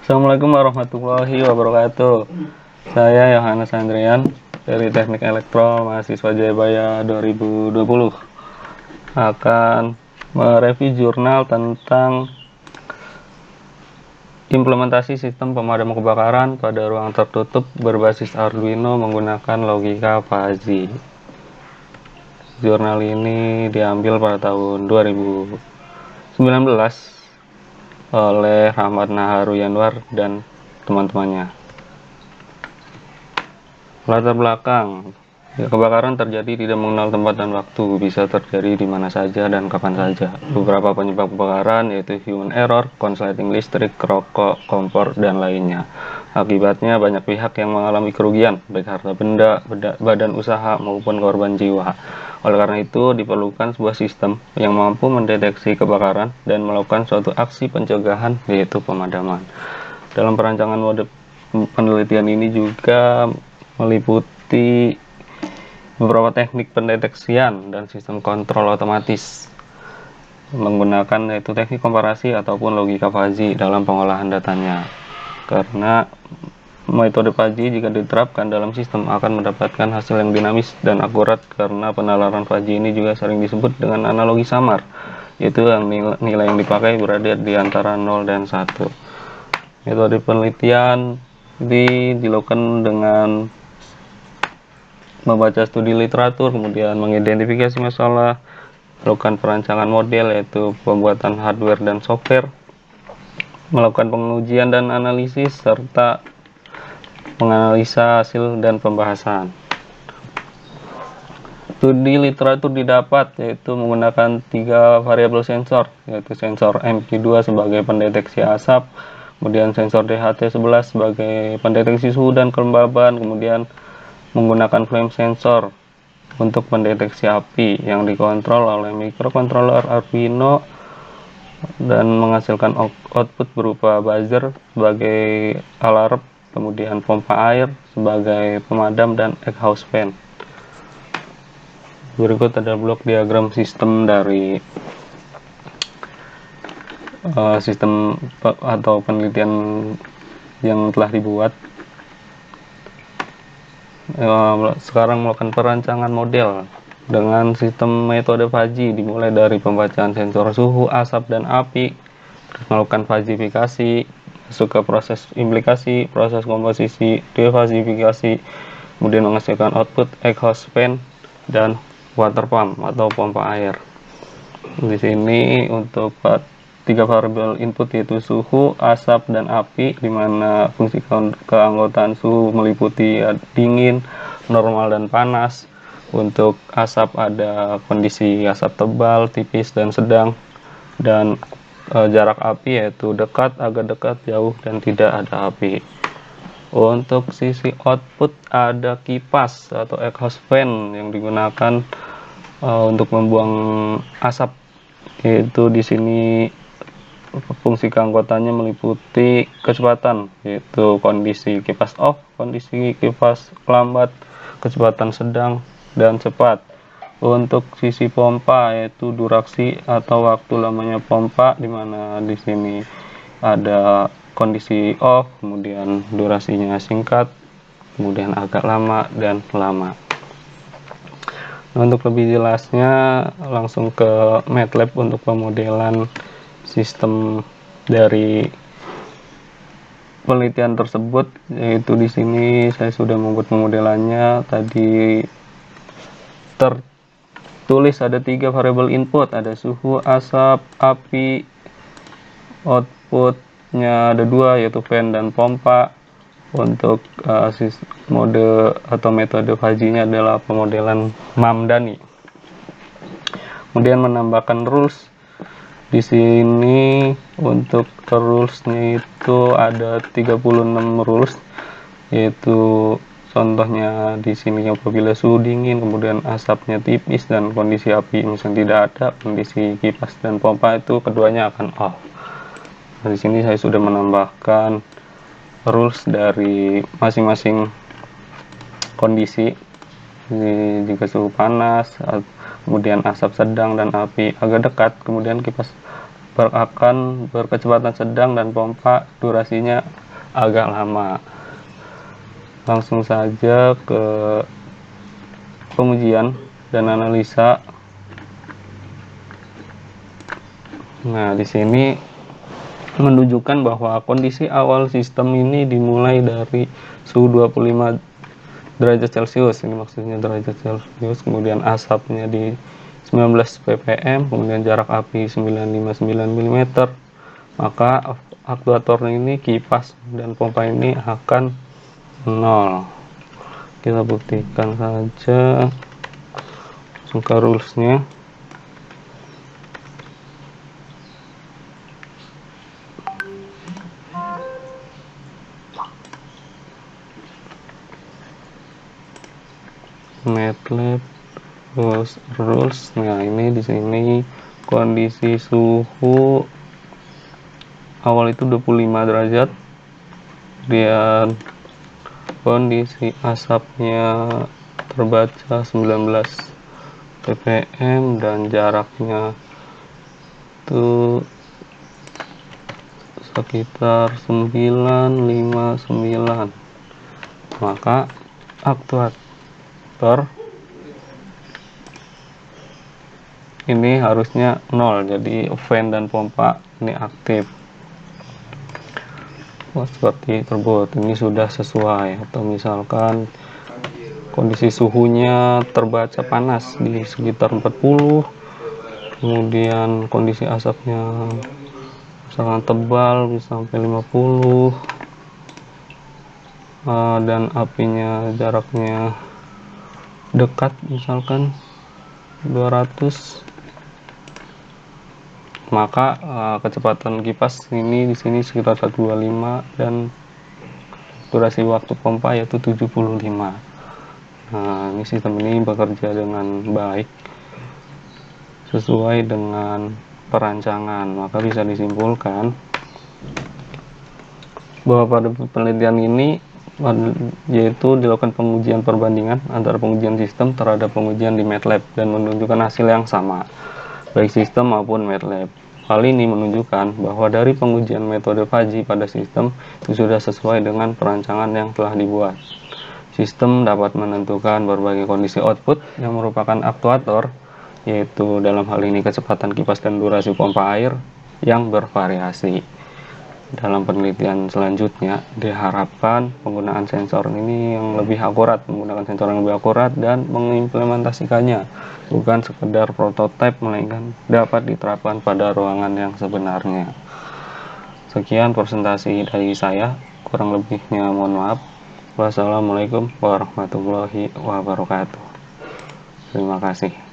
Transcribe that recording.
Assalamualaikum warahmatullahi wabarakatuh. Saya Yohanes Andrian dari Teknik Elektro mahasiswa Jayabaya 2020 akan mereview jurnal tentang implementasi sistem pemadam kebakaran pada ruang tertutup berbasis Arduino menggunakan logika fuzzy. Jurnal ini diambil pada tahun 2019 oleh Rahmat Naharu Yanwar dan teman-temannya. Latar belakang, kebakaran terjadi tidak mengenal tempat dan waktu, bisa terjadi di mana saja dan kapan saja. Beberapa penyebab kebakaran yaitu human error, konsleting listrik, rokok, kompor, dan lainnya. Akibatnya banyak pihak yang mengalami kerugian, baik harta benda, badan usaha, maupun korban jiwa. Oleh karena itu, diperlukan sebuah sistem yang mampu mendeteksi kebakaran dan melakukan suatu aksi pencegahan, yaitu pemadaman. Dalam perancangan mode penelitian ini juga meliputi beberapa teknik pendeteksian dan sistem kontrol otomatis menggunakan yaitu teknik komparasi ataupun logika fuzzy dalam pengolahan datanya. Karena metode fuzzy jika diterapkan dalam sistem akan mendapatkan hasil yang dinamis dan akurat, karena penalaran fuzzy ini juga sering disebut dengan analogi samar, yaitu yang nilai yang dipakai berada di antara 0 dan 1. Metode penelitian dilakukan dengan membaca studi literatur, kemudian mengidentifikasi masalah, melakukan perancangan model yaitu pembuatan hardware dan software, melakukan pengujian dan analisis, serta menganalisa hasil dan pembahasan. Studi literatur didapat yaitu menggunakan 3 variabel sensor, yaitu sensor MP2 sebagai pendeteksi asap, kemudian sensor DHT11 sebagai pendeteksi suhu dan kelembaban, kemudian menggunakan flame sensor untuk pendeteksi api yang dikontrol oleh microcontroller Arduino dan menghasilkan output berupa buzzer sebagai alarm, kemudian pompa air sebagai pemadam, dan exhaust fan. Berikut ada blok diagram sistem dari sistem atau penelitian yang telah dibuat. Sekarang melakukan perancangan model dengan sistem metode fuzzy, dimulai dari pembacaan sensor suhu, asap, dan api, melakukan fazifikasi, masuk ke proses implikasi, proses komposisi, defazifikasi, kemudian menghasilkan output exhaust fan dan water pump atau pompa air. Di sini untuk 3 variabel input yaitu suhu, asap, dan api, di mana fungsi keanggotaan suhu meliputi dingin, normal, dan panas. Untuk asap ada kondisi asap tebal, tipis, dan sedang, dan jarak api yaitu dekat, agak dekat, jauh, dan tidak ada api. Untuk sisi output ada kipas atau exhaust fan yang digunakan untuk membuang asap, yaitu di sini fungsi keanggotaannya meliputi kecepatan, yaitu kondisi kipas off, kondisi kipas lambat, kecepatan sedang, dan cepat. Untuk sisi pompa yaitu duraksi atau waktu lamanya pompa, di mana di sini ada kondisi off, kemudian durasinya singkat, kemudian agak lama, dan lama. Untuk lebih jelasnya langsung ke MATLAB untuk pemodelan sistem dari penelitian tersebut, yaitu di sini saya sudah membuat pemodelannya. Tadi tertulis ada 3 variabel input, ada suhu, asap, api. Outputnya ada 2 yaitu fan dan pompa. Untuk mode atau metode fuzzy-nya adalah pemodelan Mamdani. Kemudian menambahkan rules. Di sini untuk rules-nya itu ada 36 rules, yaitu contohnya di sini apabila suhu dingin, kemudian asapnya tipis, dan kondisi api misalnya tidak ada, kondisi kipas dan pompa itu keduanya akan off. Nah, di sini saya sudah menambahkan rules dari masing-masing kondisi. Jika suhu panas, kemudian asap sedang, dan api agak dekat, kemudian kipas akan berkecepatan sedang dan pompa durasinya agak lama. Langsung saja ke pengujian dan analisa. Nah, di sini menunjukkan bahwa kondisi awal sistem ini dimulai dari suhu 25 derajat Celcius, ini maksudnya derajat Celcius, kemudian asapnya di 19 ppm, kemudian jarak api 959 mm, maka aktuator ini, kipas dan pompa ini akan 0. Kita buktikan saja langsung ke rulesnya. MATLAB rules. Nah, ini di sini kondisi suhu awal itu 25 derajat, dan kondisi asapnya terbaca 19 ppm dan jaraknya itu sekitar 959. Maka aktuator ini harusnya 0, jadi fan dan pompa ini aktif. Seperti tersebut, ini sudah sesuai. Atau misalkan kondisi suhunya terbaca panas di sekitar 40, kemudian kondisi asapnya misalkan tebal bisa sampai 50, dan apinya jaraknya dekat misalkan 200, maka kecepatan kipas ini di sini sekitar 125 dan durasi waktu pompa yaitu 75. Nah, ini sistem ini bekerja dengan baik sesuai dengan perancangan. Maka bisa disimpulkan bahwa pada penelitian ini yaitu dilakukan pengujian perbandingan antara pengujian sistem terhadap pengujian di MATLAB dan menunjukkan hasil yang sama baik sistem maupun MATLAB. Hal ini menunjukkan bahwa dari pengujian metode Fuzzy pada sistem itu sudah sesuai dengan perancangan yang telah dibuat. Sistem dapat menentukan berbagai kondisi output yang merupakan aktuator, yaitu dalam hal ini kecepatan kipas dan durasi pompa air yang bervariasi. Dalam penelitian selanjutnya diharapkan penggunaan sensor ini yang lebih akurat, dan mengimplementasikannya bukan sekedar prototipe, melainkan dapat diterapkan pada ruangan yang sebenarnya. Sekian presentasi dari saya, kurang lebihnya mohon maaf. Wassalamualaikum warahmatullahi wabarakatuh. Terima kasih.